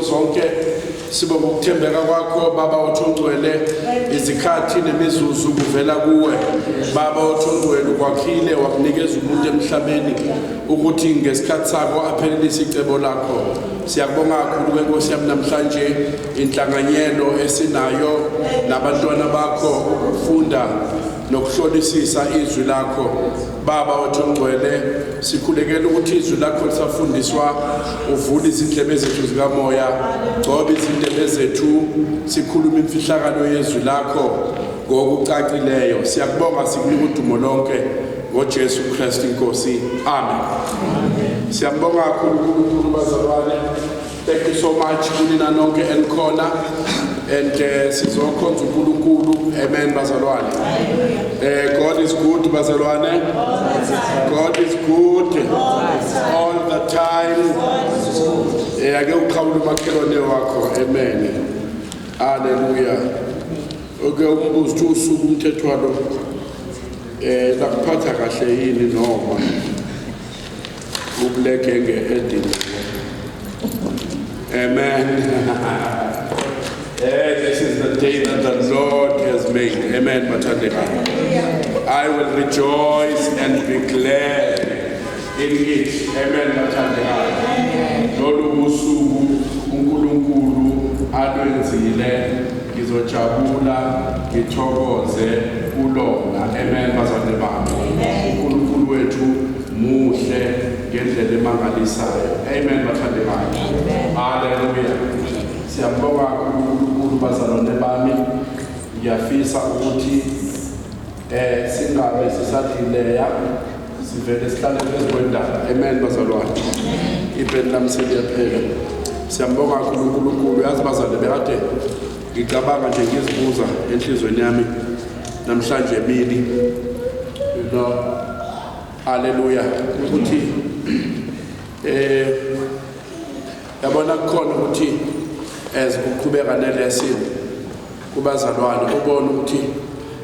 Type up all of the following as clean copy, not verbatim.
zonke sibonga ukuthembeka kwakho baba othongcwele izikhathi nemizuzu kuvela kuwe baba othongcwele ukwakhile wakunikeza umuntu emhlabeni ukuthi ngesikhathi sakho aphelelise icebo lakho siyakubonga kakhulu kwenkosi yami namhlanje inhlanganyelo esinayo nabantwana bakho ukufunda nokuhlolisisa izwi lakho baba othongcwele sikhulekela ukuthi izwi lakho lisafundiswa uvule izindlebe zethu zikamoya gcoba izindebe zethu sikhuluma imfihlakalo yezwi lakho ngokucacileyo siyakubonga sikunika udumo lonke ngoJesu Kristu inkosi amen siyabonga kakhulu uNkulunkulu bazalwane thank you so much kunina nonke enkhona and sizokhonza uNkulunkulu amen bazalwane God is good bazalwane God is good all the time ake uqhawula umakhelwane wakho amen hallelujah okay umbuzo uthi usuku umthethwalo lakuphatha kahle yini noma ubulekenge edini amen this is the day that the Lord has made amen mathandeka I will rejoice and be glad in it amen mathandeka lolu usuku uNkulunkulu alwenzile ngizojabula ngithokoze kulona amen bazalwane bami uNkulunkulu wethu muhle ngendlela emangalisayo amen bathandekayo haleluya siyabonga uNkulunkulu bazalwane bami ngiyafisa ukuthi singabe sisadlileya sivele sihlale phezukwendaba amen bazalwane ibheli lami seliyaphela siyambonga uNkulunkulu yazi bazalwane bekade ngicabanga nje ngizibuza enhlizweni yami namhlanje emini you know haleluya ukuthi yabona kukhona ukuthi as ukuqhubeka nelesson kubazalwane ubona ukuthi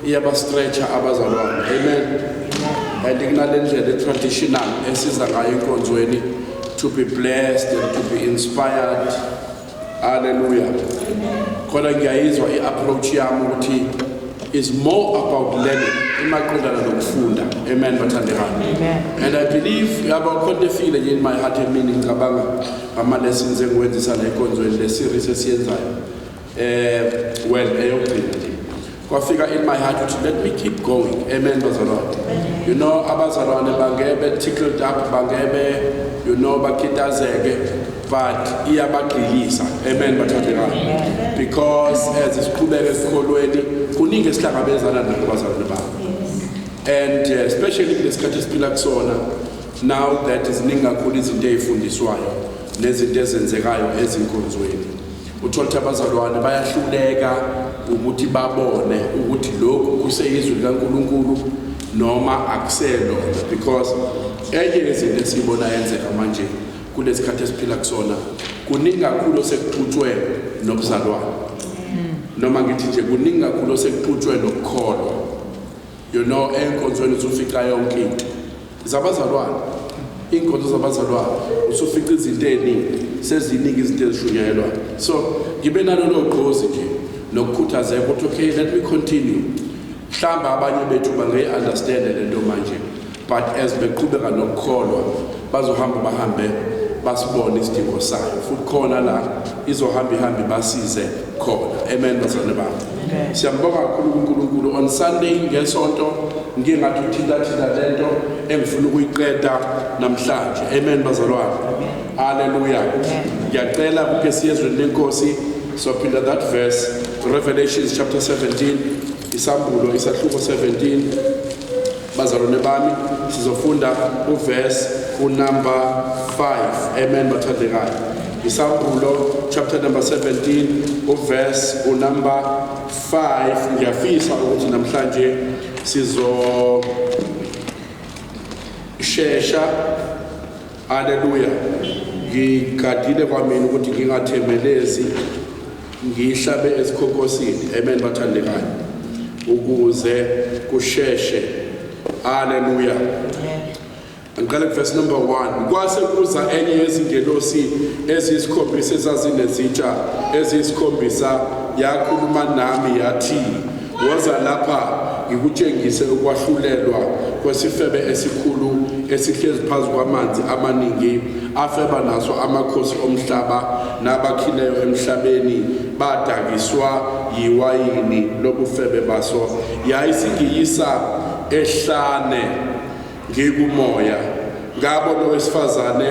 iyaba stretcher abazalwane amen and kunalendlela traditional esiza ngayo inkonzweni to be blessed and to be inspired hallelujah khona ngiyayizwa iapproach yami ukuthi is more about learning imaqondana nokufunda amen bathandekayo and I believe yaba konke feel in my heart emini ngicabanga ama lessons engwenzisa la inkonzweni le series esiyenzayo well eyogcina nje kwafika in my heart to let me keep going amen bazalwane you know abazalwane bangebe tickled up bangebe you know bakitazeke but iyabagqilisa amen bathandekayo because as isiqhubeka esikholweni kuningi esihlangabezana nako bazalwane bami and especially kulesikhathi esiphila kusona now that iziningi kakhulu izinto ezifundiswayo nezinto ezenzekayo ezinkonzweni uthola ukuthi abazalwane bayahluleka ukuthi babone ukuthi lokhu kuseyizwi likaNkulunkulu noma akuselo because enye izinto esibona yenzeka manje kulesikhathi esiphila kusona kuningi kakhulu osekuqhutshwe nobuzalwane noma ngithi nje kuningi kakhulu osekuqhutshwe nokukholwa you know enkonzweni usufica yonke into zabazalwane inkonzo zabazalwane usufica izinto eziningi seziningi izinto ezishunyayelwa so ngibe nalo logqozi nje nokukhuthazeka ukuthi okay let me continue mhlamba abanye bethu bangayi-understand lento manje but as beqhubeka nokukholwa bazohamba bahambe basibone isidingo sayo futhi khona la izohamba ihambe basize khona amen bazalwane bami siyambonga kakhulu uNkulunkulu on Sunday ngesonto ngingathi uthinta lento engifuna ukuyiqeda namhlanje amen bazalwane haleluya ngiyacela ukuthi siyezweni lenkosi sophinda that verse Revelation chapter 17 isambulo isahluko 17 bazalwane bami sizofunda uverse unumber 5 amen bathandekayo isambulo chapter number 17 uverse unumber 5 ngiyafisa ukuthi namhlanje shesha haleluya ngigadile kwamina ukuthi ngingathemelezi ngihlabe esikhokosini amen bathandekayo ukuze kusheshe haleluya Angiqale verse number 1. Kwase kuza enye yezingelosi eziyisikhombisa ezazinezitsha eziyisikhombisa yakhuluma nami yathi, woza lapha ngikutshengise ukwahlulelwa kwesifebe esikhulu esihlezi phansi kwamanzi amaningi afeba naso amakhosi omhlaba nabakhileyo emhlabeni badakiswa yiwayini lobufebe baso. Yayisingiyisa ehlane ngikumoya, ngabona owesifazane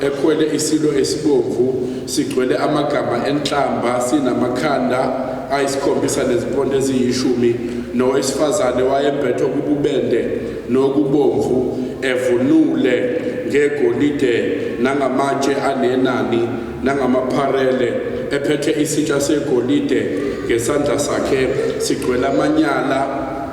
ekhwele isilo esibomvu sigcwele amagama enhlamba sinamakhanda ayisikhombisa nezimpondo eziyishumi, nowesifazane wayembethwe kububende nokubomvu evunule ngegolide nangamatshe anenani nangamapharele, ephethe isitsha segolide ngesandla sakhe sigcwele amanyala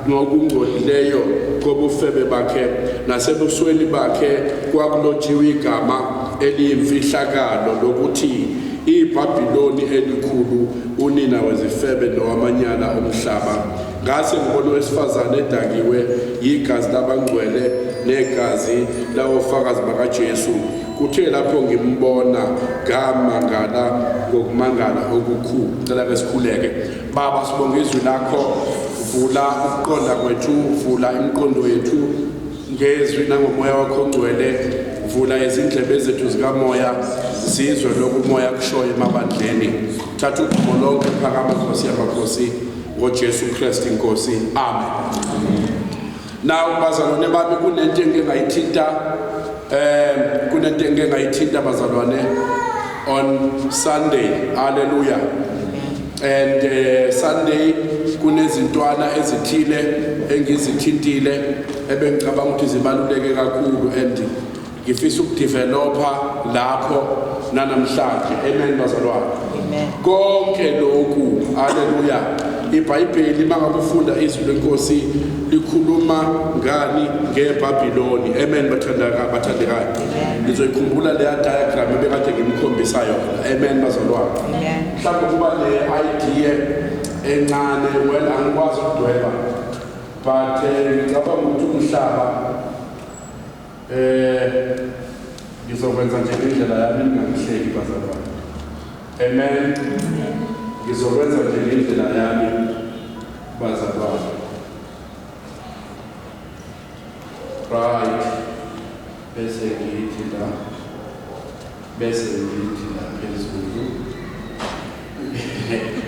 ngokungcolileyo kobufebe bakhe, nasebusweni bakhe kwakulotshiwe igama eliyimfihlakalo lokuthi iBhabhiloni elikhulu, unina wezifebe nowamanyala omhlaba. Ngase ngibona owesifazane edakiwe yigazi labangcwele negazi lawofakazi bakaJesu. Kuthe lapho ngimbona ngamangala ngokumangala okukhulu. Cela ke sikhuleke. Baba, sibonga izwi lakho, vula ukuqonda kwethu, vula imiqondo yethu ngezwi nangomoya wakho ongcwele, vula izindlebe zethu zikamoya sizwe lokumoya kushoyo emabandleni. Thatha udumo lonke phakama Nkosi yamakhosi ngoJesu Kristu Inkosi. Amen. Now bazalwane bami, kunento engingayithinta bazalwane on Sunday. Hallelujah. And Sunday kunezintwana ezithile engizithintile ebengicabanga ukuthi zibaluleke kakhulu and ngifisa ukudevelopa lapho nanamhlanje. Amen bazalwane. Amen. Konke lokhu, haleluya, iBhayibheli mangabe ufunda izwi lenkosi likhuluma ngani ngeBhabhiloni. Amen bathandekayo. Ngizoyikhumbula le diagram ebekade ngimkhombisa yona. Amen bazalwane. Amen. Mhlawumbe kuba le idea encane, well angikwazi ukudweba, but ngicabanga ukuthi umhlaba ngizokwenza nje ngendlela yami ngingahleki bazalwane. Amen. Ngizokwenza nje ngendlela yami bazalwane. Right. Bese ngithi la phezulu.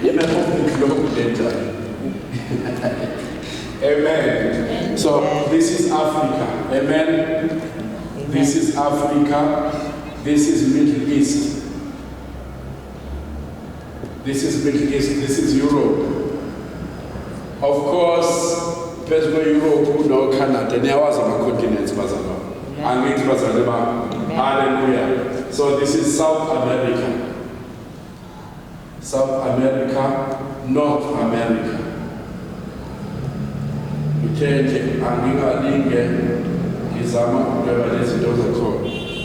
Yena konke Amen. So this is Africa. Amen. This is Africa. This is Middle East. This is Middle East. This is Europe. Of course, Pesco Europe, no Canada. There was a continent, hallelujah. So this is South America. South America, North America. Change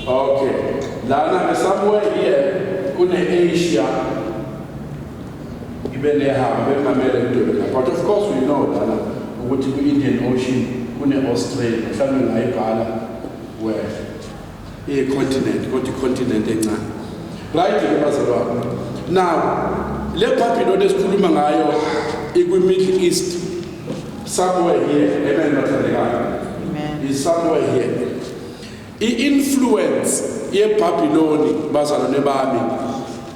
okay. Lana somewhere here, kune Asia, but of course we know Lana, what the Indian Ocean, kune Australia, where a continent, what the continent right? Now, le Babylon is Middle East. Somewhere here, amen. Is somewhere here. I-influence ye-Babyloni bazalwane bami.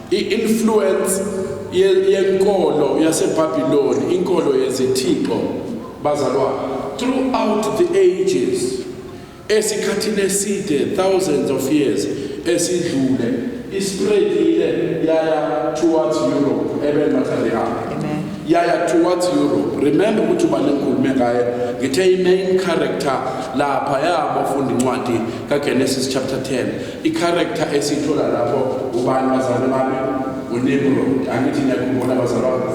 I-influence yenkolo yase-Babyloni, inkolo yezithixo bazalwane. Throughout the ages, esikhathini eside, thousands of years, esidlule, ispreadile yaya towards Europe, amen. Yaya towards Europe. Remember ukuthi ubanenkulumo ngaye ngithe main character lapha yabafundi incwadi kaGenesis chapter 10. I-character esithola lapho ubani bazalwane bami? uNimrod. Angithi ngiyakhumbula bazalwane.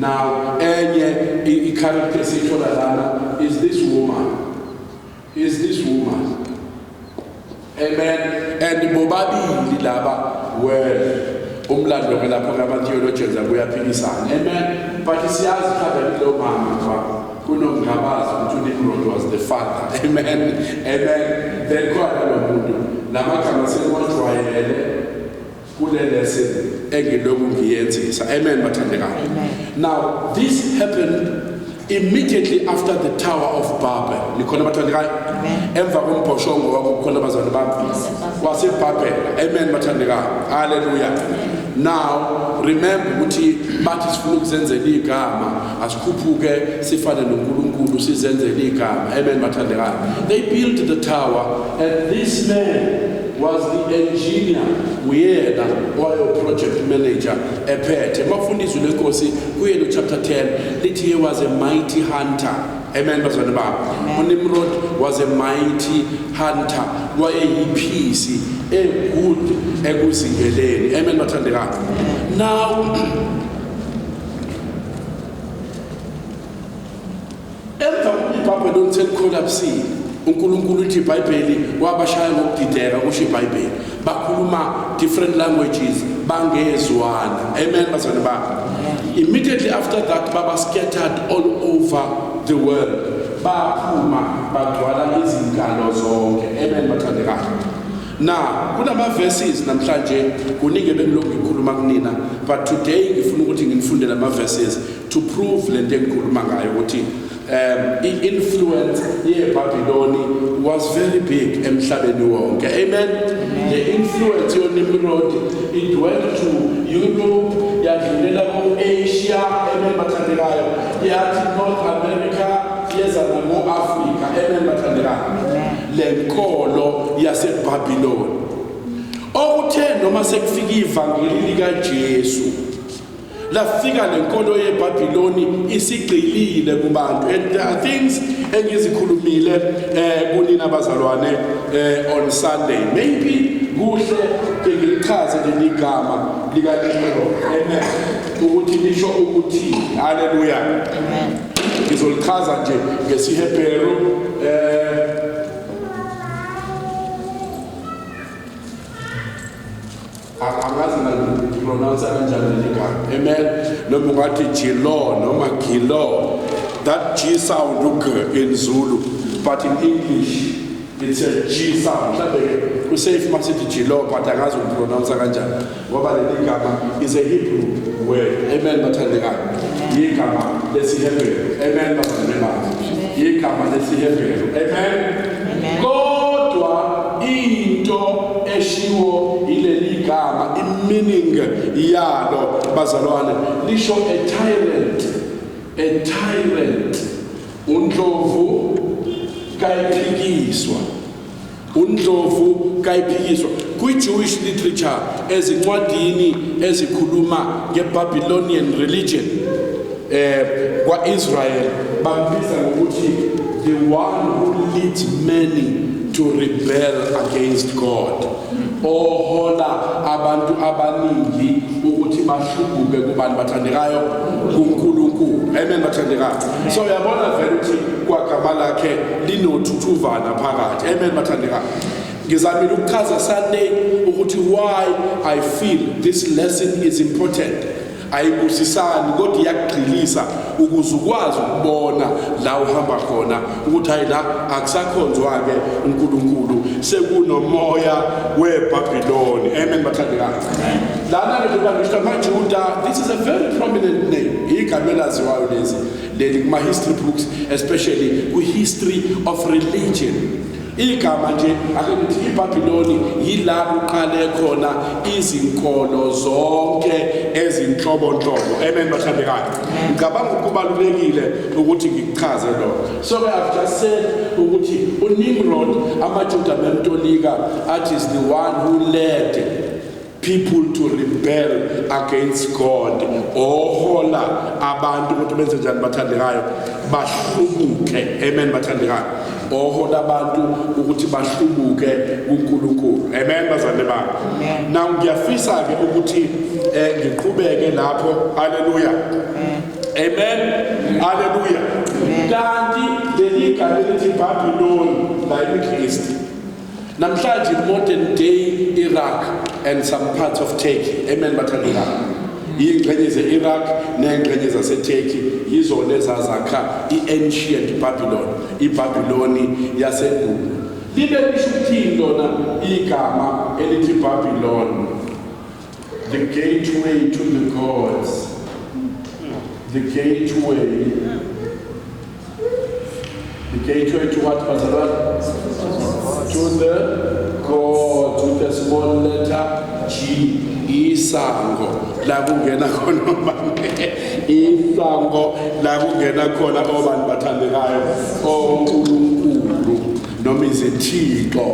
Now enye i-character esithola lana is this woman. Amen. And bobabili laba well umlando ke lapho ngama theologians akuyaphikisana. Amen. But siyazi khaba lo mama kunokungabazi ukuthi uNimrod was the father. Amen. Amen. Then khona lo muntu lamagama sengiwajwayele kule lesson engilokhu ngiyenzisa. Amen bathandekayo. Now this happened immediately after the Tower of Babel. Nikhona bathandekayo? Emva kombhoshongo wakukhona abazali bami waseBabel. Amen bathandekayo. Hallelujah. Now remember ukuthi bathi sifuna ukuzenzela igama asikhuphuke sifane noNkulunkulu sizenzele igama. Amen bathandekayo. They built the tower and this man was the engineer uyena oyo project manager ephethe. Mafundiswe lenkosi kuyena chapter 10 lithi he was a mighty hunter. Amen bazwana baba. uNimrod was a mighty hunter wayeyiphisi good ekuzingeleni. Amen bathandekayo. Now emva iBabylon selicollapse uNkulunkulu uthi iBhayibheli wabashaya ngokudideka kusho iBhayibheli bakhuluma different languages bangezwana. Amen bazwana baba. Immediately after that baba scattered all over the world baphuma bagcwala izinkalo zonke. Amen bathandekayo. Now kunama verses namhlanje kuningi bengilokhu ngikhuluma kunina, but today ngifuna ukuthi ngifundele ama verses to prove lento engikhuluma ngayo ukuthi influence yeBabylon was very big emhlabeni wonke. Amen. The influence of Nimrod, it went to Europe, yadlulela ku Asia. Amen bathandekayo. Yathi North America, yezana mu Africa. Amen bathandekayo. Lenkolo yaseBabylon okuthe noma sekufika ivangeli likaJesu lafika lenkolo yeBabylon isigcilile kubantu. And there are things engizikhulumile kunina bazalwane on Sunday. Maybe kuhle ngilichaze leli gama lika Nimrod. Amen. Ukuthi lisho ukuthi haleluya. Amen. Ngizolichaza nje ngesiHebheru angazi pronounce kanjani ligama. Amen. Noma ungathi Gilo noma Gilo, that G sound in Zulu, but in English it's a G sound. Mhlawumbe kusafe masithi Gilo but angazi pronounce kanjani ngoba leli gama is a Hebrew word. Amen bathandekayo. Igama lesiHebheru. Amen bathandekayo. Igama lesiHebheru. Amen. Kodwa into eshiwo ileli gama meaning yalo bazalwane lisho a tyrant uNdlovu kayiphikiswa kwi-Jewish literature ezincwadini ezikhuluma ngeBabylonian religion kwa-Israel bambiza ngokuthi the one who leads many to rebel against God. Ohola abantu abaningi ukuthi bahlubuke kubantu bathandekayo kuNkulunkulu. Amen bathandekayo. So uyabona vele ukuthi kwagama lakhe linothutuvana phakathi. Amen bathandekayo. Ngizamile ukuchaza Sunday ukuthi why I feel this lesson is important. Ayibusisani kodwa iyagqilisa ukuze ukwazi ukubona la uhamba khona ukuthi hayi la akusakhonzwa ke uNkulunkulu sekunomoya weBabylon. Amen bathandekayo. Lana lebantu bamaJuda, this is a very prominent name. Igama elaziwayo leli kuma history books, especially ku history of religion. Igama nje akuthi iBabylon yila kuqale khona izinkolo zonke ezinhlobonhlobo. Amen bathandekayo. Ngicabanga ukubalulekile ukuthi ngikuchaze lokho. So I have just said ukuthi uNimrod amaJuda bemtolika athi is the one who led people to rebel against God. Ohola abantu ukuthi benze njani bathandekayo bahlubuke. Amen bathandekayo. Ohola abantu ukuthi bahlubuke kuNkulunkulu. Amen bazalwane bami. Now ngiyafisa ke ukuthi ngiqhubeke lapho. Hallelujah. Amen. Hallelujah. Kanti leli gama lithi Babylon la Middle East. Namhlanje modern day Iraq and some parts of Turkey. Amen bathandekayo. Iy'ngxenye ze-Iraq ney'ngxenye zaseTurkey yizona ezazakha i-ancient Babylon, iBhabhiloni yasendulo. Libe lisho ukuthini lona igama elithi Babylon? The gateway to the gods. The gateway to what, Pastor? To the gods, with a small letter G. Isango la kungena khona ubani, isango la kungena khona obani bathandekayo oNkulunkulu noma izithixo.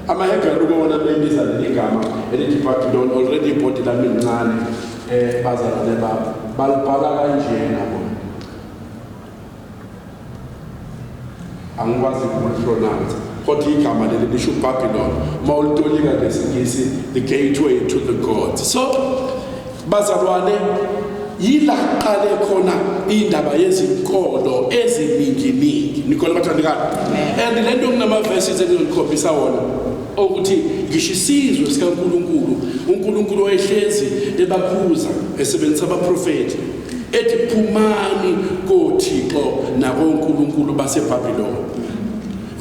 AmaHebheru ukubona lebiza leligama elithi Babylon already ibhodi lami lincane bazalwane babo balibhala kanjena bona, angikwazi ukupronounce kodwa igama leli lisho Babylon mawulitolika ngesingisi, the gateway to the gods. So bazalwane, yila qale khona indaba yezinkolo eziningi nikole bathandekayo. And lento kunama verses engizokhombisa wona ukuthi ngisho isizwe sikaNkulunkulu, uNkulunkulu wayehlezi ebakhuza esebenzisa abaprofeti ethi phumani koThixo nakoNkulunkulu baseBhabhiloni.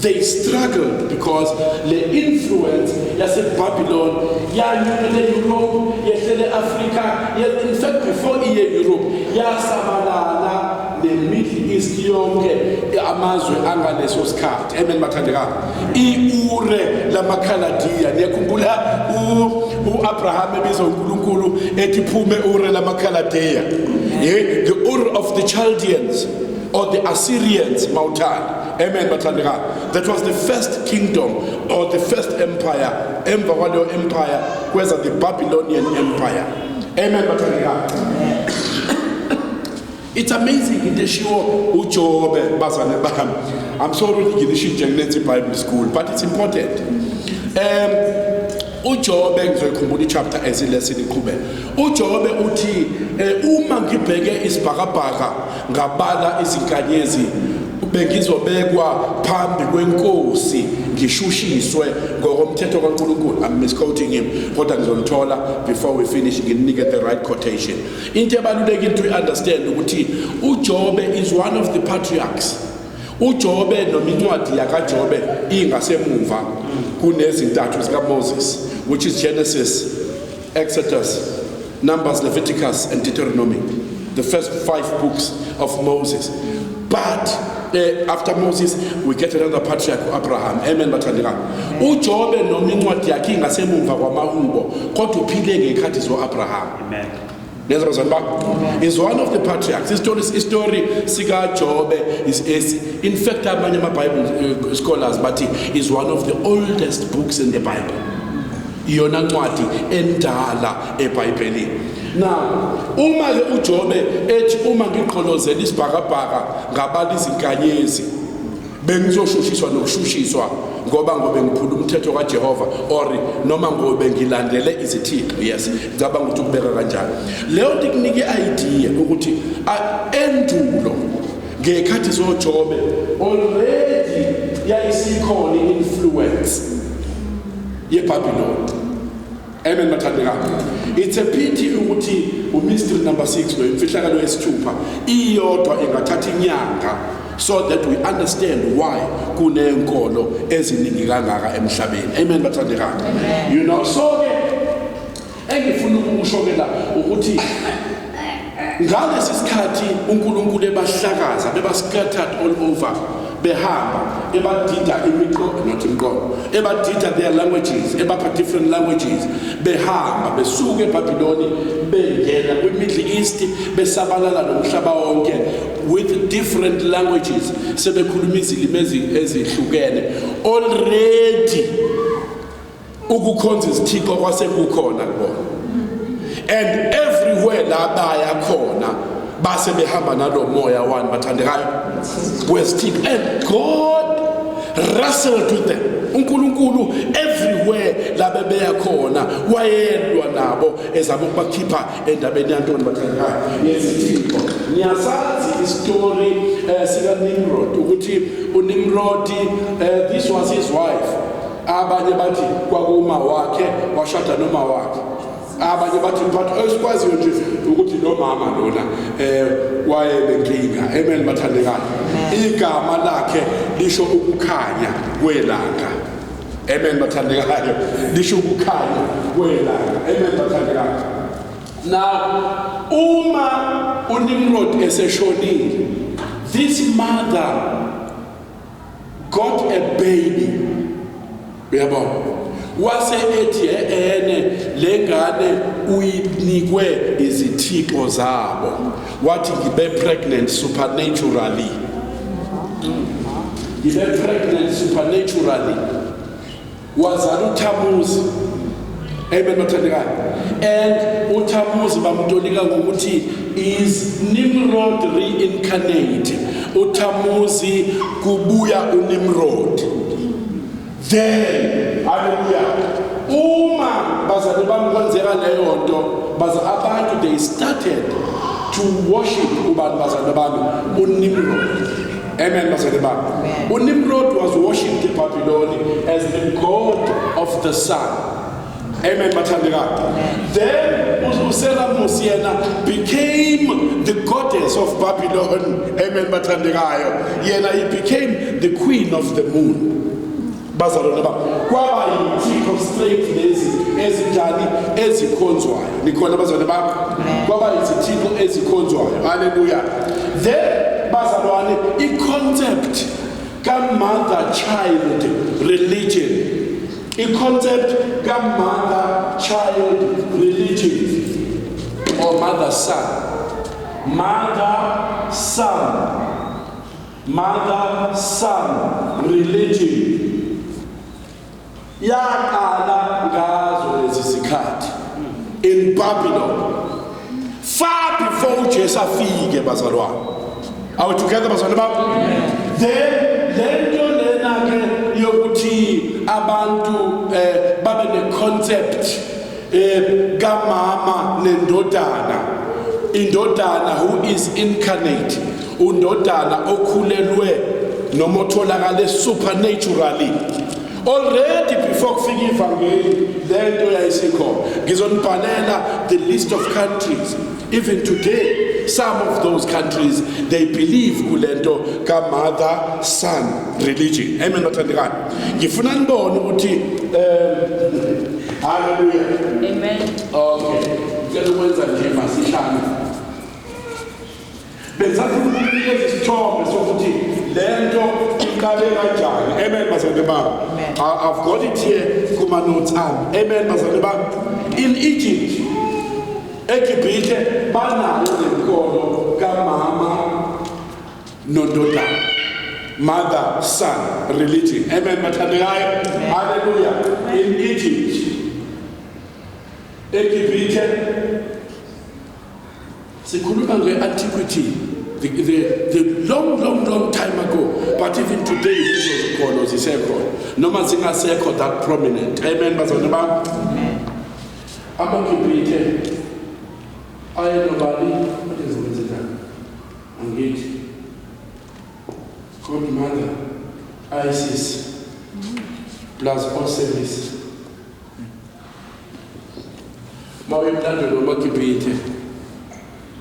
They struggled because the influence yaseBhabhilon yanyukele Europe, yehlele Africa, in fact before Europe yasabalala the Middle East yonke amazwe angaleso sikhathi. Amen bathandekayo. Iure lamakhaladiya niyakhumbula uAbraham ebiza uNkulunkulu ethi phume ure lamakhaladiya. The Ur of the Chaldeans or the Assyrians Mautan. Amen bathandekayo. That was the first kingdom or the first empire. Emva kwaleyo empire kweza the Babylonian Empire. Amen bathandekayo. It's amazing into eshiwo uJobe bazane bami. I'm sorry ukuthi ngilishintshe ngilenze Bible school, but it's important. uJobe ngizokhumbula ichapter ezilesini iqhubeka. uJobe uthi uma ngibheke isibhakabhaka ngabala izinkanyezi bengizobekwa phambi kwenkosi ngishushiswe ngokomthetho kaNkulunkulu. I'm misquoting him kodwa ngizolithola before we finish nginike the right quotation. Into ebalulekile to understand ukuthi uJobe is one of the patriarchs. uJobe noma incwadi yakaJobe ingasemuva kunezintathu zikaMoses, which is Genesis, Exodus, Numbers, Leviticus and Deuteronomy, the first 5 books of Moses. But after Moses we get another patriarch, Abraham. Amen bathandekayo. uJobe noma incwadi yakhe ingasemuva kwamahubo kodwa uphile ngekhathi zoAbraham. Amen. Is one of the patriarchs. History sika Jobe is in fact amanye Bible scholars but is one of the oldest books in the Bible. Iyona ncwadi endala eBhayibhelini. Now uma ke uJobe ethi uma ngiqholozela isibhakabhaka ngabala izinkanyezi bengizoshushiswa nokushushiswa ngoba ngiphula umthetho kaJehova or noma ngobe ngilandele izithixo. Yes, ngicabanga ukuthi kubeka kanjalo. Leyo nto ikunike idea ukuthi endulo ngekhathi zoJobe already yayisikhona influence yeBhabhiloni. Amen bathandekayo. It's a pity ukuthi mystery number 6 lo imfihlakalo yesithupha iyodwa ingathatha inyanga so that we understand why kunenkolo eziningi kangaka emhlabeni. Amen bathandekayo. You know, so engifuna ukushokela ukuthi ngalesi sikhathi uNkulunkulu ebahlakaza bebascattered all over, behamba ebadida ebadida their languages, ebapha different languages, behamba besuka eBhabhiloni bengena kwiMiddle East besabalala nomhlaba wonke with different languages, sebekhuluma izilimi ezihlukene. Already ukukhonza izithixo kwasekukhona kubona, and everywhere la baya khona base behamba nalo moya wani bathandekayo wesithixo, and God wrestled with them. uNkulunkulu everywhere la bebeya khona wayelwa nabo ezama ukubakhipha endabeni yantoni bathandekayo yezithixo. Niyasazi istory sika Nimrod ukuthi uNimrod this was his wife. Abanye bathi kwakuma wakhe washada noma wakhe. abanye bathi but esikwaziyo nje ukuthi lo mama lona wayenenkinga. Amen bathandekayo. Igama lakhe lisho ukukhanya kwelanga. Amen bathandekayo. Lisho ukukhanya kwelanga. Amen bathandekayo. Now uma uNimrod eseshonile, this mother got a baby. Uyabona? Wase ethi ene lengane uyinikwe izithixo zabo. Wathi ngibe pregnant supernaturally. Ngibe pregnant supernaturally. Wazala uThamuzi. Amen bathandekayo. And uThamuzi bamtonika ngokuthi is Nimrod reincarnate. uThamuzi kubuya uNimrod. Then hallelujah, uma bazali bami kwenzeka leyo nto, abantu they started to worship ubantu bazali bami uNimrod. Amen bazali bami. uNimrod was worshipped in Babylon as the god of the sun. Amen bathandekayo. Then uSeramus yena became the goddess of Babylon. Amen bathandekayo. Yena he became the queen of the moon. Bazalwane bami, kwaba yithixo straight lezi ezinjani ezikhonzwayo. Nikhona bazalwane bami? Kwaba yithixo ezikhonzwayo. Hallelujah. Then bazalwane, i-concept ka-mother child religion. I-concept ka-mother child religion or mother son. Mother son religion. Yaqala ngazo lezi zikhathi in Babylon, far before uJesu afike bazalwane. Are we together bazalwane bami? Then lento lena ke yokuthi abantu babe ne concept kamama nendodana, indodana who is incarnate, undodana okhulelwe noma otholakale supernaturally. Already before kufika ivangeli lento yayisikho. Ngizonibhalela the list of countries. Even today, some of those countries they believe kulento ka mother son religion. Amen bathandekayo. Ngifuna nibone ukuthi hallelujah. Amen. Okay. Ngicela ukwenza nje masihlanu. Bezafuna ukunikeza isithombe sokuthi lento iqale kanjani. Amen bazalwane bami. I've got it here kuma notes ami. Amen bazalwane bami. In Egypt, eGibhithe banayo lenkolo kamama nondodana, mother son religion. Amen bathandekayo. Hallelujah. In Egypt, eGibhithe sikhuluma nge-antiquity, the long time ago, but even today these kolos zisekho noma zingasekho that prominent. Amen bazalwane bami. AmaGibhithe ayenobani ezenzekana angithi God Mother Isis plus Osiris. Mawemlando nomaGibhithe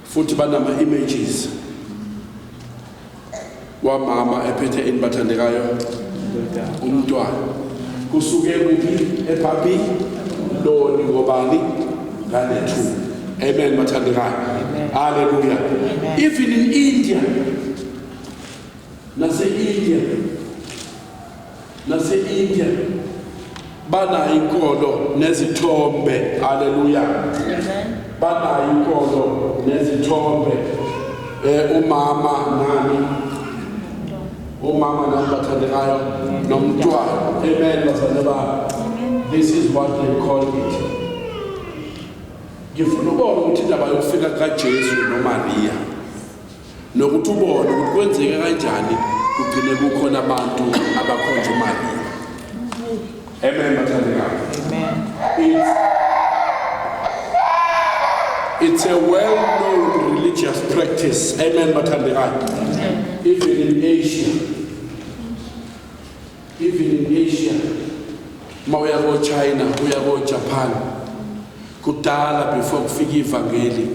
futhi banama images wa mama ephethe inbathandekayo umntwana kusuke kuphi epapi loni ngobani ngale-2. Amen bathandekayo. Hallelujah. Even in India, nase India banayo inkolo nezithombe. Hallelujah. Amen. Banayo inkolo nezithombe. Umama nani bathandekayo nomntwana. Amen bazalwane bami. This is what they call it. Ngifuna ukubona ukuthi indaba yokufika kaJesu noMaria nokuthi ubone ukuthi kwenzeke kanjani kugcine kukhona abantu abakhonza uMaria. Amen bathandekayo. Amen. It's a well-known religious practice. Amen bathandekayo. Even in Asia, mawuya ko China, uya ko Japan, kudala before kufika ivangeli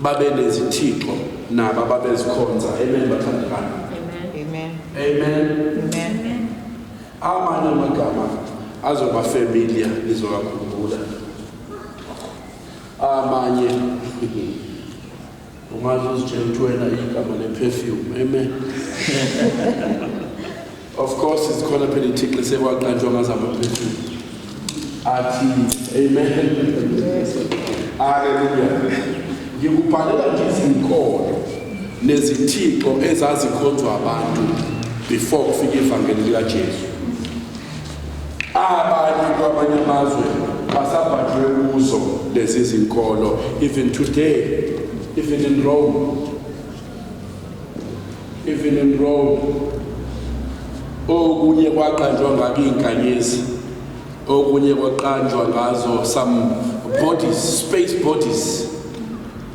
babe nezithixo nabo ababezikhonza. Amen bathandekani. Amen. Amen. Amen. Amanye amagama azoba familiar nizowakhumbula. Amanye ungaze uzitshela ukuthi wena igama le-perfume. Amen. Of course it's khona phela ithixo sekwaqanjwa ngazama-perfume athi. Amen. Hallelujah. Ngikubhalela nje izinkolo nezithixo ezazikhonzwa abantu before kufika ivangeli likaJesu. Abanye kwamanye amazwe basabhajwe kuzo lezi zinkolo even today, even in Rome. Okunye kwaqanjwa ngako inkanyezi, okunye kwaqanjwa ngazo some bodies, space bodies,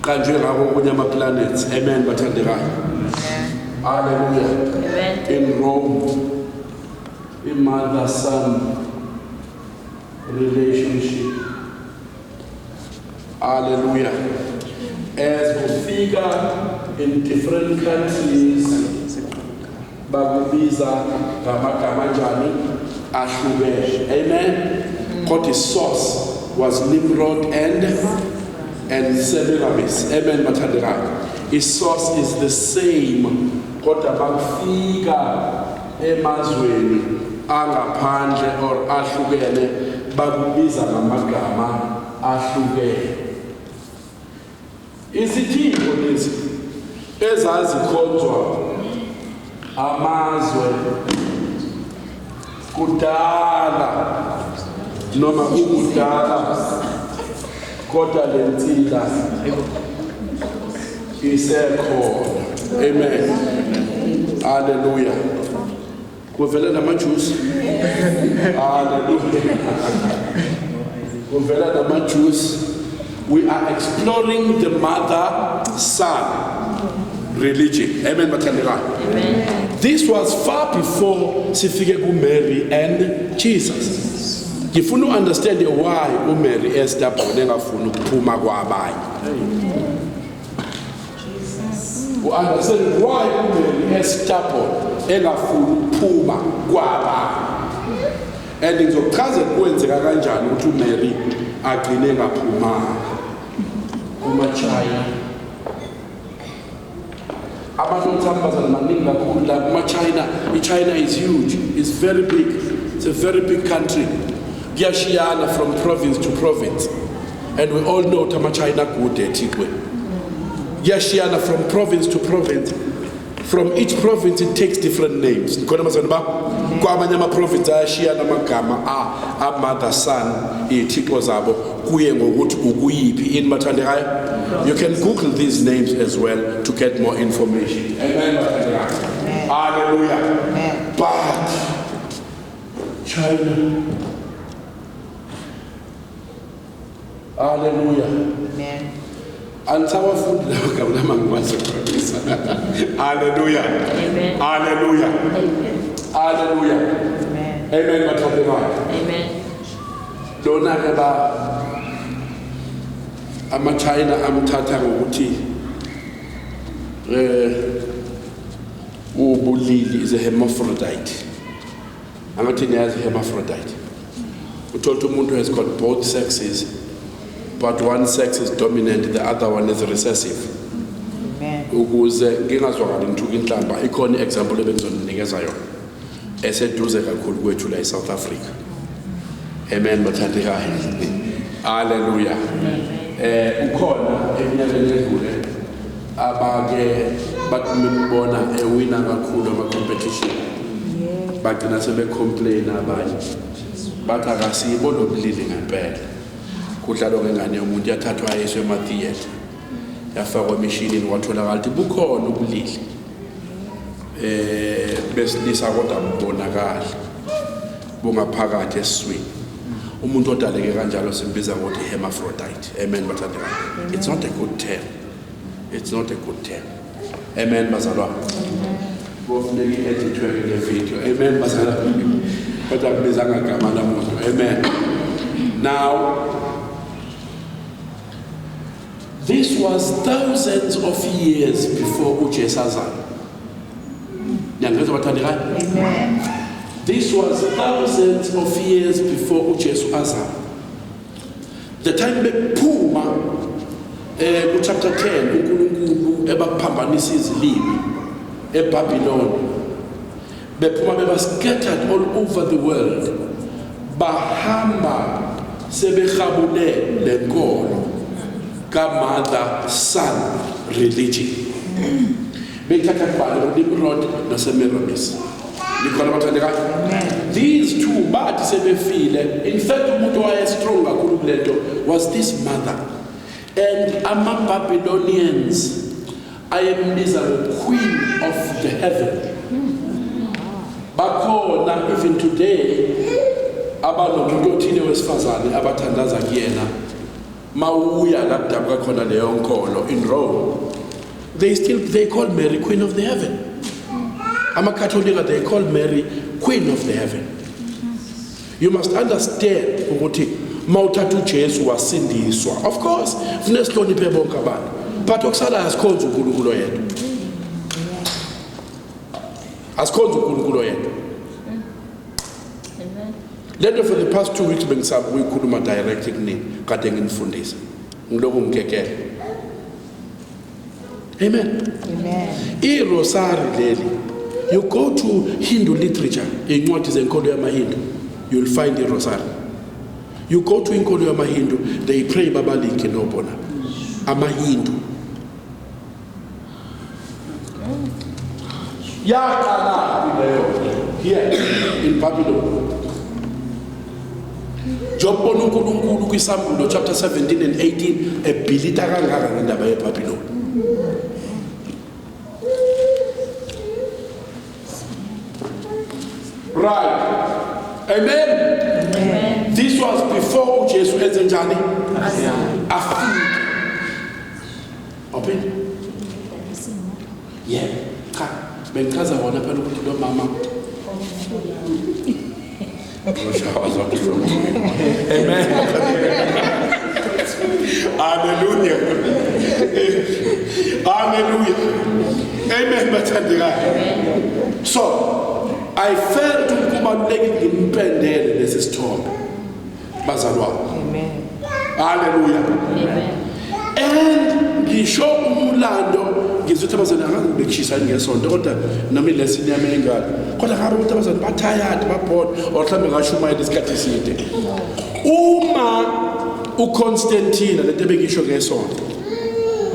qanjwe ngako okunye ama-planets. Amen bathandekayo. Hallelujah. Amen. In Rome, in mother-son relationship. Hallelujah. As we figure in different countries, bakubiza ngamagama njani ahlukene. Amen. Kodwa source was Nimrod and Semiramis. Amen bathandekayo. His source is the same. Kodwa bakufika emazweni angaphandle or ahlukene bakubiza ngamagama ahlukene. Izithixo lezi ezazikhonzwa amazwe kudala noma kudala kodwa lensila isekhona. Amen. Hallelujah. Kuvela namaJusi. Hallelujah. Kuvela namaJusi. We are exploring the mother-son religion. Amen bathandekayo. Amen. This was far before sifike kuMary and Jesus. Ngifuna understand why uMary estubborn engafuni ukuphuma kwabanye. Understand why uMary estubborn engafuni ukuphuma kwabanye. And ngizochaza kwenzeka kanjani ukuthi uMary agcine ngaphumanga kumaChina. Abantu bathambazana maningi kakhulu la kumaChina. iChina is huge, it's very big, it's a very big country. Kuyashiyana from province to province, and we all know amaChina good eTikwe. Kuyashiyana from province to province. From each province it takes different names. Kwa amanye ama-province ayashiyana amagama a-mother-son iy'thixo zabo kuye ngokuthi ukuyiphi ini bathandekayo. You can Google these names as well to get more information. Amen bathandekayo. Hallelujah. Amen. But China. Hallelujah. Amen. Angisawafundi lawo gama lama ngiwazokhombisa. Hallelujah. Amen. Hallelujah. Amen. Hallelujah. Amen. Amen bathandekayo. Amen. Lona-ke amaChina amthatha ngokuthi ubulili is a hermaphrodite. Angathi niyazi hermaphrodite. Uthola umuntu has got both sexes, but one sex is dominant, the other one is recessive. Amen. Ukuze ngingazwakali ngithuka inhlamba, ikhona example ebengizoninikeza yona eseduze kakhulu kwethu la eSouth Africa. Amen bathandekayo. Hallelujah. Ukhona eminyakeni edlule abake bakumibona ewina kakhulu ama-competition, bagcina sebecomplain abanye bathi akasiyibona ubulili ngempela. Kudlalwa ngengane yomuntu yathathwa yeswe ematheatre yafakwa emishinini kwatholakala ukuthi bukhona ubulili besilisa kodwa bubonakala bungaphakathi esiswini. Umuntu odaleke kanjalo simbiza ngokuthi hermaphrodite. Amen bathandekayo. It's not a good term. It's not a good term. Amen bazalwane. Kufuneka i-edithwe le video. Amen bazalwane. Kodwa kubiza ngagama lamuntu. Amen. Now This was thousands of years before uJesu azalwa. Amen. This was thousands of years before uJesu azalwa. The time bephuma chapter 10 uNkulunkulu ebaphambanisa izilimi eBabylon. Bephuma beba scattered all over the world. Bahamba sebehabule lenkolo ka-mother son religion. Bethatha kubani uNimrod noSemiramis. These two bathi sebefile. In fact umuntu owayestrong kakhulu kulento was this mother. And ama-Babylonians ayembiza queen of the heaven. Bakhona even today abanomuntu othile wesifazane abathandaza kuyena mawuya lapho khona leyo nkolo in Rome. They call Mary Queen of the Heaven. Ama-Catholic they call Mary Queen of the Heaven. You must understand ukuthi mawuthatha uJesu wasindiswa. Of course, funeka sihloniphe bonke abantu. But okusala asikhonza uNkulunkulu yedwa. Asikhonza uNkulunkulu yedwa. Lento for the past 2 weeks bengisaba ukuyikhuluma directly kini kade nginifundisa. Ngiloko ngikekela. Amen. Amen. I-rosary leli. You go to Hindu literature, incwadi zenkolo yamaHindu, you'll find the rosary. You go to inkolo yamaHindu, they pray babalike nobona. AmaHindu. Yaqala here in Babylon. Job uNkulunkulu kwiSambulo chapter 17 and 18 ebhilita kangaka ngendaba yeBabylon. Right. Amen. Amen. This was before uJesu enzenjani? Afika. Open. Yeah. Cha. Bengichaza wona phela ukuthi lo mama. Amen. Hallelujah. Hallelujah. Amen. Bathandika. So I felt ukubalulekile ngimpendele lesi sithombe bazalwane. Amen. Hallelujah. Amen. And ngisho umlando ngizothi abazali angangibekishisa ngesonto kodwa nami lesson yami engalo kodwa ngabe ukuthi abazali bathayad babhoda or mhlambe ngashumayela isikhathi eside uma uConstantine lento bengisho ngesonto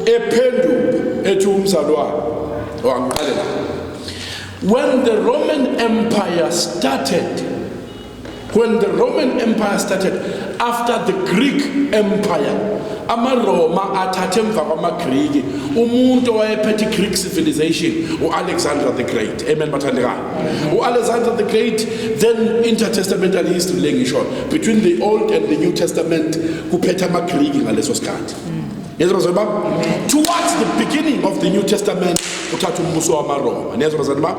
ephenduka ethi umzalwane wangiqalela. When the Roman Empire started after the Greek Empire, amaRoma athathe emva kwamaGriki umuntu owayephethe Greek civilization uAlexander the Great. Amen bathandekayo. uAlexander the Great, then intertestamental history lengisho between the Old and the New Testament kuphethe amaGriki ngaleso sikhathi. Towards the beginning of the New Testament uthatha umbuso wamaRoma. Niyazwa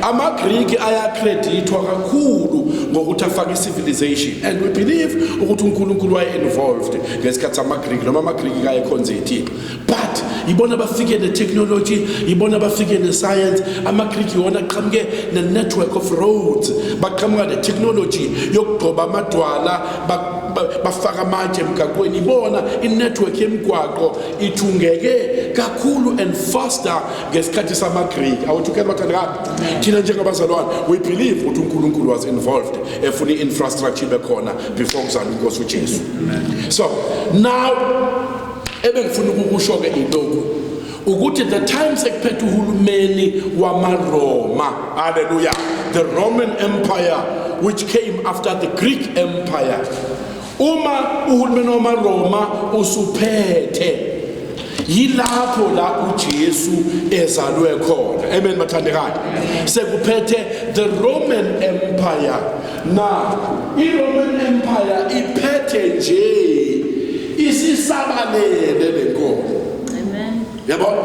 amaGriki ayakredithwa kakhulu ngokuthi afaka civilization, and we believe ukuthi uNkulunkulu waye involved ngesikhathi amaGriki noma amaGriki kayekhonzethile. But ibona bafike ne-technology, ibona bafike ne-science. amaGriki wona aqhamuke ne-network of roads, baqhamuka ne-technology yokugcoba amadwala bafaka amatshe emgaqweni. Ibona i-network yemigwaqo ithungeke kakhulu and faster ngesikhathi samaGriki. Awuthukela bathandekayo. Thina njengabazalwane we believe ukuthi uNkulunkulu was involved efuna i-infrastructure bekhona before kuzalwa inkosi uJesu. So now ebengifuna ukukusho-ke ilokhu ukuthi the time sekuphethe uhulumeni wamaRoma. Hallelujah. The Roman Empire which came after the Greek Empire. Uma uhulumeni wamaRoma usuphethe yilapho la uJesu ezalwe khona. Amen bathandekayo. Sekuphethe the Roman Empire. Now i-Roman Empire iphethe nje isisabalele lenkomo. Amen. Yabona?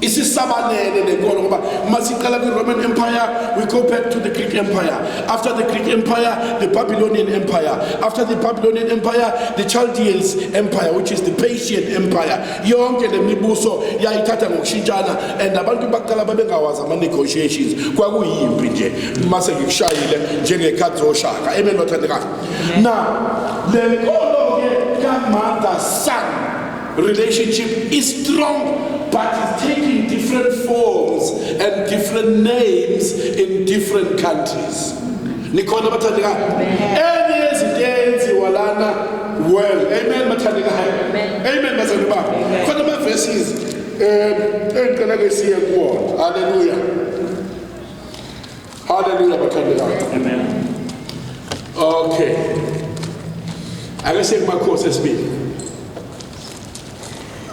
isisabalele lenkolo ngoba masiqala kwi-Roman Empire, we go back to the Greek Empire. After the Greek Empire, the Babylonian Empire. After the Babylonian Empire, the Chaldeans Empire, which is the Persian Empire. Yonke le mibuso yayithatha ngokushintshana, and abantu baqala babengawazi ama-negotiations. Kwakuyimpi nje mase ngikushayile njengekhathi zoshaka. Amen, bathandekayo. Now, le nkolo ke ka-mother-son relationship is strong, but it's taking different forms and different names in different countries. Nikhona bathandekayo. Enye izinto eyenziwa lana well. Amen, bathandekayo. Amen, bathandekayo. Khona ama-verses engicela ke siye kuwona. Hallelujah. Hallelujah, bathandekayo. Amen. Okay. Ake siye kumakhosi esibili.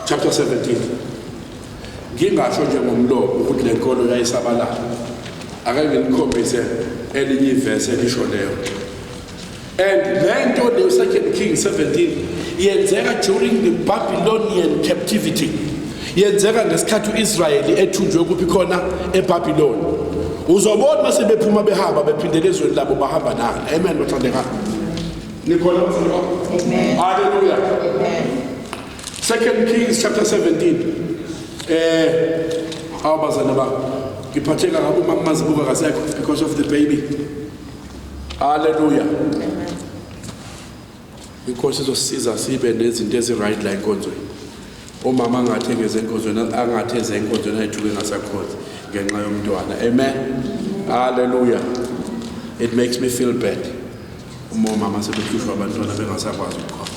Chapter 17. Ngingasho nje ngomlomo ukuthi le nkolo yayisabalala. Ake nginikhombise elinye iverse elisho leyo. And lento le 2 Kings 17 yenzeka during the Babylonian captivity. Yenzeka ngesikhathi uIsrael ethunjwe kuphi khona eBabylon. Uzobona mase bephuma behamba bephindele ezweni labo bahamba nalo. Amen, bathandeka. Nikhona bathandeka. Amen. Hallelujah. Amen. 2 Kings chapter 17. Awubazana ba ngiphatheka kabi uma mazibuka kasekho because of the baby. Hallelujah. Amen. Inkosi izosiza sibe nezinto ezi-right la enkonzweni. Umama angathengeze enkonzweni, angatheze enkonzweni ayithuke ngasakhona ngenxa yomntwana. Amen. Hallelujah. It makes me feel bad. Umama sebekhushwa abantwana bengasakwazi ukukhona.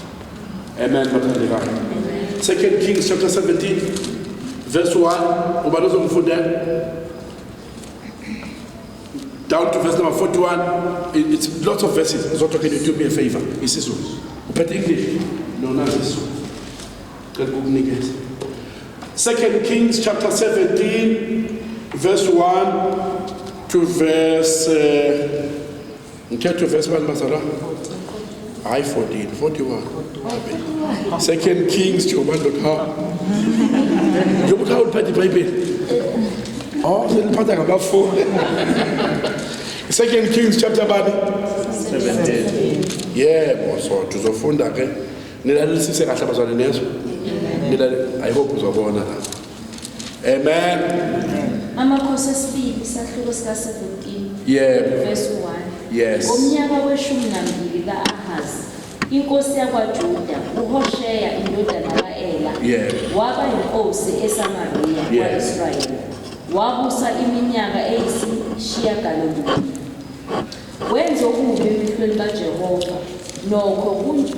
Amen, bathandekayo. 2 Kings chapter 17, verse 1. Down to verse number 41. It's lots of verses. Zoto, can you do me a favor? Is this one? But English? No, not this one. 2 Kings chapter 17, verse 1 to verse 1, Masara. I 14, 41. 2 Kings, Joman.com. You would have petty baby. Oh, the pattern about 4. 2 Kings chapter 17. Yeah, so to the fund again. I hope it's a amen. Amakhosi esibili isahluko sika 17. Yeah. Verse 1. Yes. Ngomnyaka we-12 ka-Ahazi, inkosi yakwaJuda, uHosheya indodana ka-Ela, waba yinkosi eSamariya kwa-Israyeli. Wabusa iminyaka eyisishiyagalolunye. Wenza okubi emehlweni kaJehova, nokho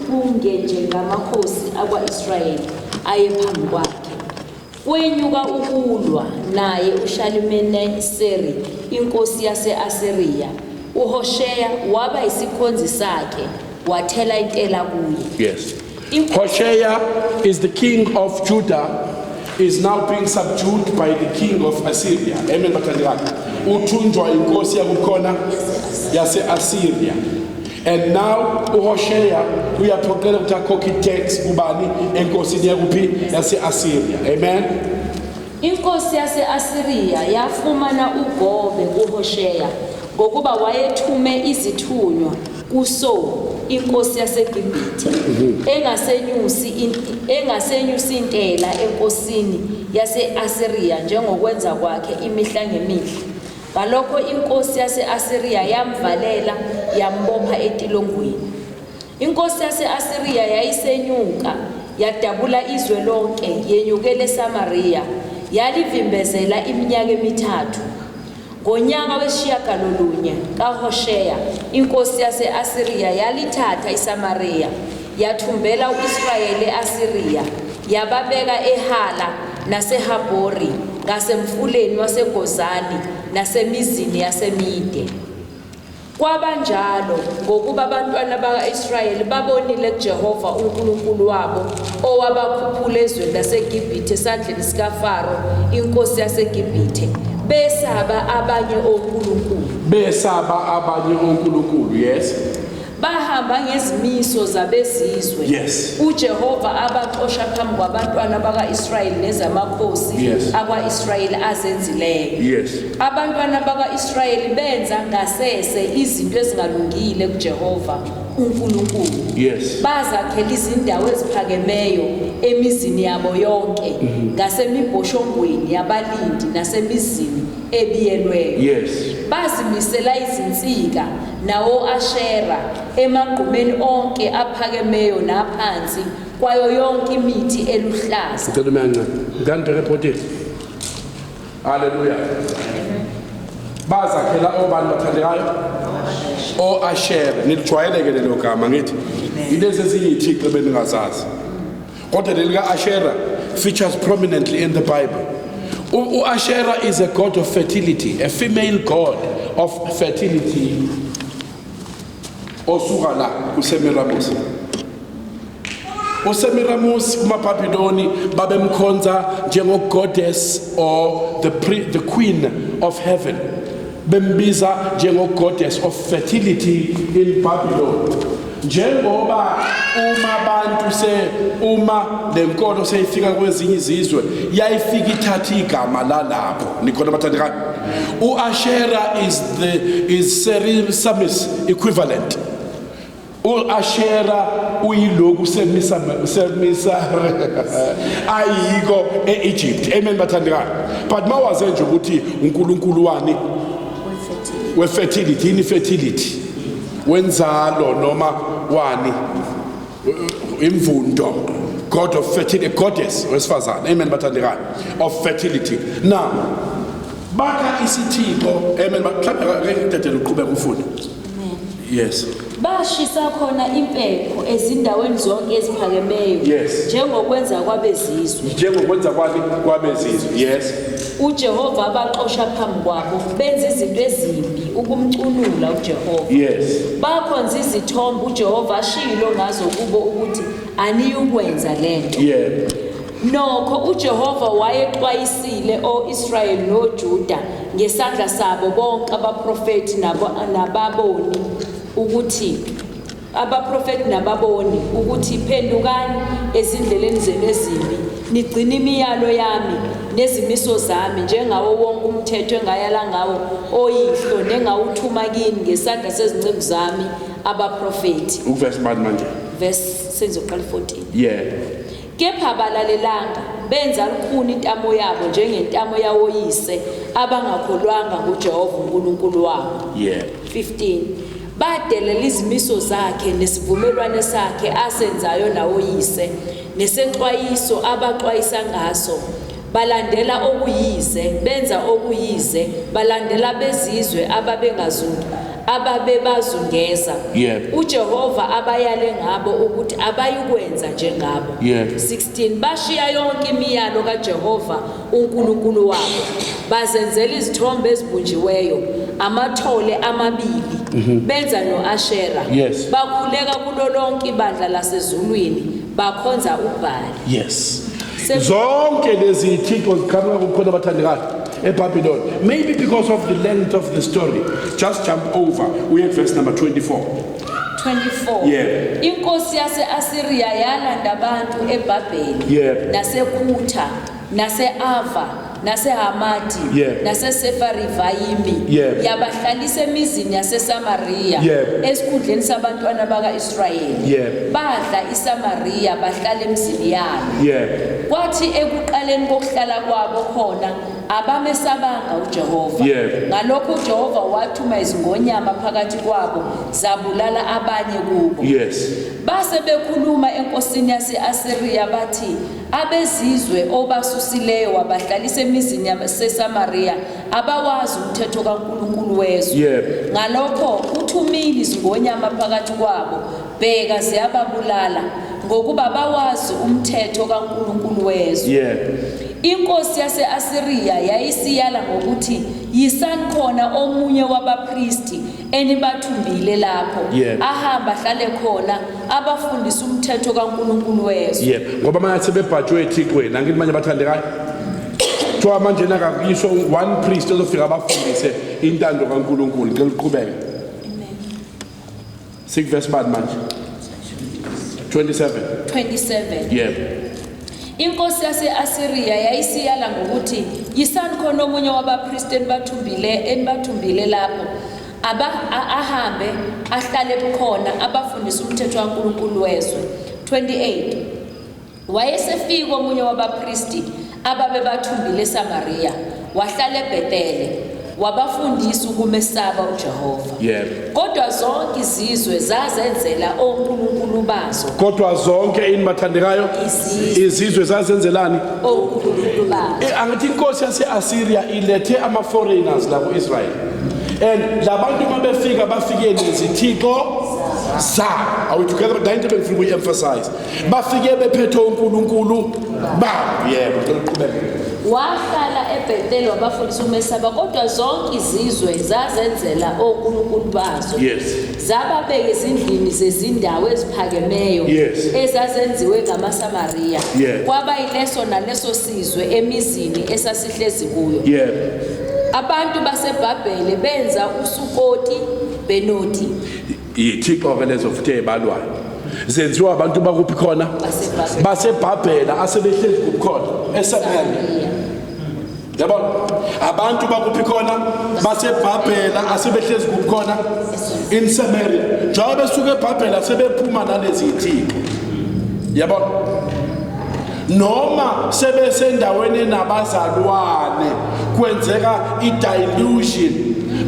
kungenjengamakhosi akwa-Israyeli ayephambi kwakhe. Kwenyuka ukulwa naye uShalimaneseri inkosi yase-Asiriya. uHosheya waba isikhonzi sakhe, wathela intela kuye. Yes. Hosea is the king of Judah, is now being subdued by the king of Assyria. Amen, bathandekayo. Uthunjwa inkosi yakukhona yase-Assyria. And now uHosea uyaphoqela ukuthi akhokhe tax kubani enkosini yakuphi yase-Assyria. Amen. Inkosi yase-Asiriya yafumana ugobe kuHosheya ngokuba wayethume izithunywa kuSo inkosi yaseGibhithe engasenyusi intela enkosini yase-Asiriya njengokwenza kwakhe imihla ngemihla. Ngalokho inkosi yase-Asiriya yamvalela yambopha etilongweni. Inkosi yase-Asiriya yayisenyuka yadabula izwe lonke, yenyukele eSamariya, yalivimbezela iminyaka emithathu. Ngonyaka wesishiyagalolunye kaHosheya, inkosi yase-Asiriya yalithatha iSamariya, yathumbela u-Israyeli e-Asiriya, yababeka eHala naseHabhori, ngasemfuleni waseGozani nasemizini yaseMide. Kwabanjalo ngokuba abantwana baka-Israyeli babonile kuJehova uNkulunkulu wabo owabakhuphula ezweni laseGibhithe esandleni sikaFaro inkosi yaseGibhithe, besaba abanye onkulunkulu. Besaba abanye onkulunkulu, yes. bahamba ngezimiso zabezizwe Yes. uJehova abaxosha phambi kwabantwana baka-Israyeli nezamakhosi Yes. akwa-Israyeli azenzileyo. Yes. Abantwana baka-Israyeli benza ngasese izinto ezingalungile kuJehova uNkulunkulu. Yes. Bazakhela izindawo eziphakemeyo emizini yabo yonke ngasemibhoshongweni yabalindi nasemizini ebiyelweyo. Yes. Bazimisela izinsika nawo Ashera emagqumeni onke aphakemeyo naphansi kwayo yonke imithi eluhlaza. Ngicela umancane. Ngani reported. Hallelujah. Bazakhela obani bathandekayo? O Ashera. Nilijwayeleke lelo gama ngithi. Ilezi eziyithixo beningazazi. Kodwa lelika Ashera features prominently in the Bible. Ashera is a god of fertility, a female god of fertility. Osuka la kuSemiramis. uSemiramis kumaBhabhiloni babemkhonza njengo goddess or the queen of heaven. Bembiza njengo goddess of fertility in Babylon. Njengoba uma lenkolo seyifika kwezinye izizwe yayifika ithatha igama lalapho nikhona bathandekayo. uAshera is Semiramis equivalent. uAshera uyiloku semisa ayiko eEgypt. Amen bathandekayo. But mawaze nje ukuthi uNkulunkulu wani we-fertility, infertility, wenzalo noma wani, imvundo, god of fertility, goddess wesifazane, amen bathandekayo, of fertility. Now, baka isithixo, amen, mhlawumbe ngithathele uqhubeka ufunde. Yes. Bashisa khona impepho ezindaweni zonke eziphakemeyo Yes. njengokwenza kwabezizwe. Njengokwenza kwabezizwe. Yes. uJehova abaxosha phambi kwabo benza izinto ezimbi ukumcunula uJehova. Yes. Bakhonza izithombe uJehova ashilo ngazo kubo ukuthi aniyukwenza lento. Yeah. Nokho uJehova wayexwayisile oIsrayeli noJuda ngesandla sabo bonke abaprofeti nababoni ukuthi phendukani ezindleleni zenu ezimbi nigcina imiyalo yami nezimiso zami njengawo wonke umthetho engayala ngawo oyihlo nengawuthuma kini ngesandla sezinceku zami abaprofeti. Uverse manje. Verse senzoqala 14. Yeah. Kepha balalelanga benza lukhuni intamo yabo njengentamo yawoyise abangakholwanga kuJehova uNkulunkulu wabo. Yeah. 15. Badelela izimiso zakhe nesivumelwano sakhe asenzayo nawoyise nesenxwayiso abaxwayisa ngaso. Balandela okuyize benza okuyize balandela bezizwe ababebazungeza. Yeah. uJehova abayale ngabo ukuthi abayikwenza njengabo. Yeah. 16. Bashiya yonke imiyalo kaJehova uNkulunkulu wabo bazenzela izithombe ezibunjiweyo amathole amabili benza noAshera. Yes. Bakhuleka kulo lonke ibandla lasezulwini bakhonza uBhali. Yes. Zonke lezi thixo zikhanya ukukhona bathandekayo eBabylon. Maybe because of the length of the story. Just jump over. We at verse number 24. 24. Yeah. Inkosi yase-Asiriya yalanda abantu eBhabheli Yeah. naseKutha nase-Ava naseHamati Yeah. naseSefarivayimi Yeah. yabahlalisa emizini yaseSamariya Yeah. esikhundleni sabantwana baka-Israyeli. Yeah. Badla iSamariya bahlala emizini yabo. Yeah. Kwathi ekuqaleni kokuhlala kwabo khona abamesabanga uJehova. Yeah. Ngalokho uJehova wathuma izingonyama phakathi kwabo zabulala abanye kubo. Yes. Base bekhuluma enkosini yase-Asiriya bathi abezizwe obasusileyo wabahlalisa emizini yaseSamariya abawazi umthetho kaNkulunkulu wezwe. Yeah. Ngalokho uthumile izingonyama phakathi kwabo bheka ziyababulala ngokuba bawazi umthetho kaNkulunkulu wezwe. Yeah. Inkosi yase-Asiriya yayisiyala ngokuthi yisani khona omunye wabapristi enibathumbile lapho. Yeah. Ahamba hlale khona abafundisa umthetho kaNkulunkulu wezwe. Yeah. Ngoba manje sebebhajwe eThixweni angithi manje bathandekayo. Kuthiwa manje nakakuyisho one priest ozofika abafundise intando kaNkulunkulu. Ngicela uqhubeke. Amen. Verse bad manje. 27. 27. Yebo. Inkosi yase-Asiriya yayisiyala ngokuthi yisani khona omunye wabapristi enibathumbile lapho ahambe ahlale khona abafundisa umthetho kaNkulunkulu wezwe. 28. Wayesefika omunye wabapristi ababebathumbile eSamariya wahlala eBhethele wabafundisa ukumesaba uJehova. Yebo. Kodwa zonke izizwe zazenzela onkulunkulu bazo. Kodwa zonke bathandekayo izizwe zazenzelani Onkulunkulu bazo. Angithi inkosi yase-Assyria ilethe ama-foreigners la ku-Israel, and labantu mabefika bafike nezithixo zabo. Are we together? Dayinto bengifuna ukuyi-emphasize, bafike bephethe uNkulunkulu babo. Yebo, ngicela uqhubeke. Wahlala eBhethele wabafundisa ukumesaba kodwa zonke izizwe zazenzela onkulunkulu bazo. Yes. Zababeka ezindlini zezindawo eziphakemeyo Yes. ezazenziwe ngamaSamariya. Yeah. Kwaba yileso naleso sizwe emizini esasihlezi kuyo. Yebo. Abantu baseBhabhele benza uSukoti Benoti Yithixo-ke lezo futhi ey'balwayo zenziwa abantu bakuphi khona baseBhabhele. baseBhabhela asebehlezi kukhona eSamariya. Yabona abantu bakuphi khona baseBhabhela asebehlezi kukhona in Samaria. Njengoba besuka eBhabhela sebephuma nalezi ithixo. Yabona noma sebesendaweni nabazalwane kwenzeka i-dilution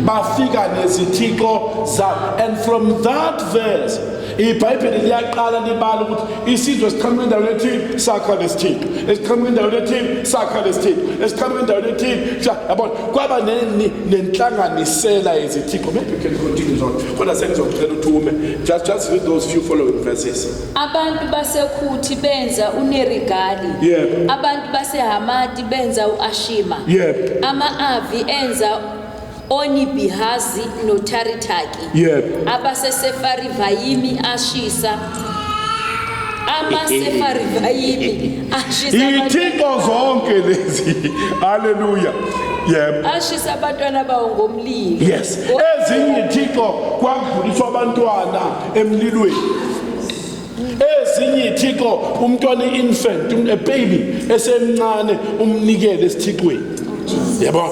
bafika nezithixo zabo. And from that verse iBhayibheli liyaqala libala ukuthi isizwe siqhamuka endaweni ethile sakha lesithixo, esiqhamuka endaweni ethile sakha lesithixo, esiqhamuka endaweni ethile yabona kwaba nenhlanganisela yezithixo. Maybe you can continue on kodwa sengizocela uthume just read those few following verses. Abantu baseKhuthi benza uNerigali. Yebo. Abantu baseHamati benza uAshima. Yebo. Ama-Avi enza Onibihazi noTaritaki. Yebo. AbaseSefarivayimi ashisa. Amasefarivayimi ashisa Ithixo zonke lezi. Hallelujah. Yebo. ashisa abantwana bawo ngomlilo. Yes. Ezinye ithixo kwakudluliswa abantwana emlilweni. Ezinye ithixo umntwana infant, a baby esemncane umnikele esithixweni. Yabo.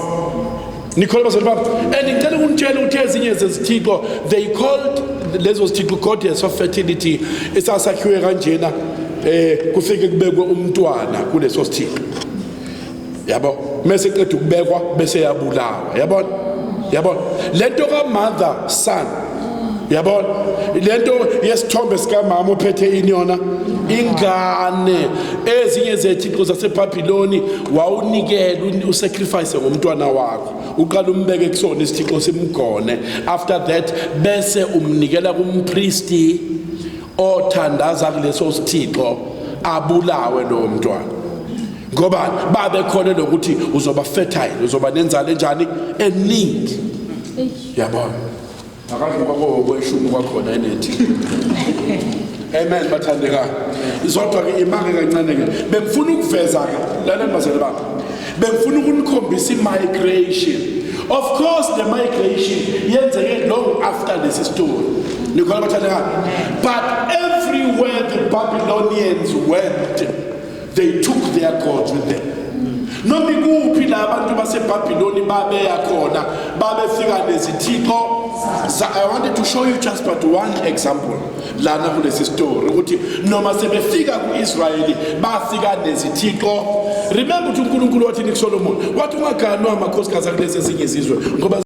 Nikhona bazali bami. And ngicela ukunitshela ukuthi ezinye zezithixo they called lezo zithixo goddess of fertility esasakhiwe kanjena kufike kubekwe umntwana kuleso sithixo. Yabo. Mase qeda ukubekwa bese yabulawa. Yabona? Yabona? Lento ka mother son. Yabona? Lento yesithombe sika mama ophethe inyona ingane. Ezinye zethixo zaseBhabhiloni wawunikela usacrifice ngomntwana wakho. Uqala umbeke kusona isithixo simgone. After that bese umnikela kumpristi othandaza kuleso sithixo abulawe lo mntwana. Ngoba babe khona lokuthi uzoba fertile, uzoba nenzalo enjani eningi. Yabona? Akazi kwako kweshumi kwakhona enethi. Amen bathandeka. Izodwa ke imake kancane ke. Bengifuna ukuveza ke lalela bazali bami. Bengifuna ukunikhombisa migration. Of course the migration yenzeke long after this story. Nikhona bathandeka. But everywhere the Babylonians went, they took their gods with them. Noma ikuphi la abantu baseBhabhiloni babeya khona babefika nezithixo. I wanted to show you just but one example lana kulesi story ukuthi noma sebefika kuIsrayeli bafika nezithixo. Remember ukuthi uNkulunkulu wathi kuSolomon wathi ungaganwa amakhosikazi kulezi ezinye izizwe ngoba